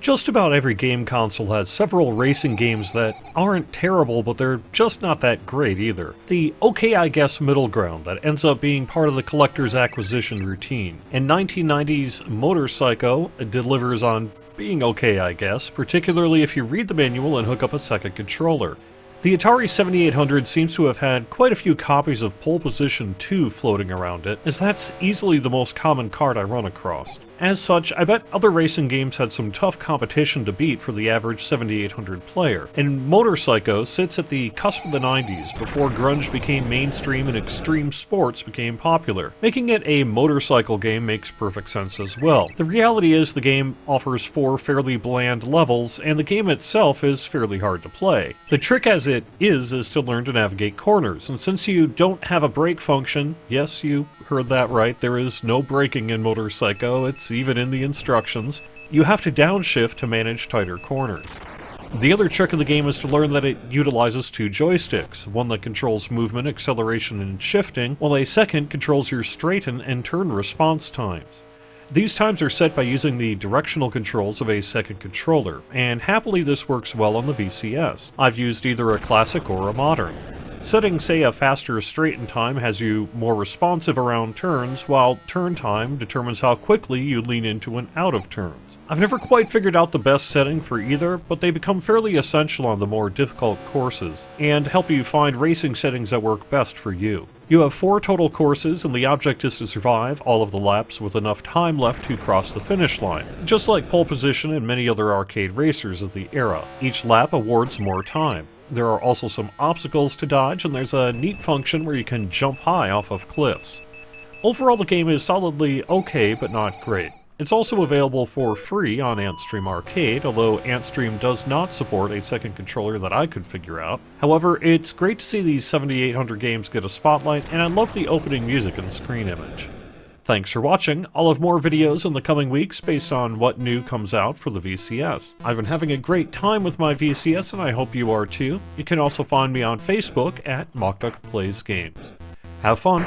Just about every game console has several racing games that aren't terrible, but they're just not that great either. The okay I guess middle ground that ends up being part of the collector's acquisition routine. And 1990's Motorcycle delivers on being okay I guess, particularly if you read the manual and hook up a second controller. The Atari 7800 seems to have had quite a few copies of Pole Position 2 floating around it, as that's easily the most common card I run across. As such, I bet other racing games had some tough competition to beat for the average 7800 player, and Motorcycle sits at the cusp of the 90s before grunge became mainstream and extreme sports became popular. Making it a motorcycle game makes perfect sense as well. The reality is the game offers 4 fairly bland levels, and the game itself is fairly hard to play. The trick as it is to learn to navigate corners, and since you don't have a brake function, yes, you heard that right, there is no braking in Motorcycle, it's even in the instructions, you have to downshift to manage tighter corners. The other trick of the game is to learn that it utilizes 2 joysticks, one that controls movement, acceleration, and shifting, while a second controls your straighten and turn response times. These times are set by using the directional controls of a second controller, and happily this works well on the VCS. I've used either a classic or a modern. Setting, say, a faster straighten time has you more responsive around turns, while turn time determines how quickly you lean into and out of turns. I've never quite figured out the best setting for either, but they become fairly essential on the more difficult courses, and help you find racing settings that work best for you. You have 4 total courses, and the object is to survive all of the laps with enough time left to cross the finish line. Just like Pole Position and many other arcade racers of the era, each lap awards more time. There are also some obstacles to dodge, and there's a neat function where you can jump high off of cliffs. Overall, the game is solidly okay, but not great. It's also available for free on Antstream Arcade, although Antstream does not support a second controller that I could figure out. However, it's great to see these 7800 games get a spotlight, and I love the opening music and screen image. Thanks for watching. I'll have more videos in the coming weeks based on what new comes out for the VCS. I've been having a great time with my VCS, and I hope you are too. You can also find me on Facebook at Mockduck Plays Games. Have fun!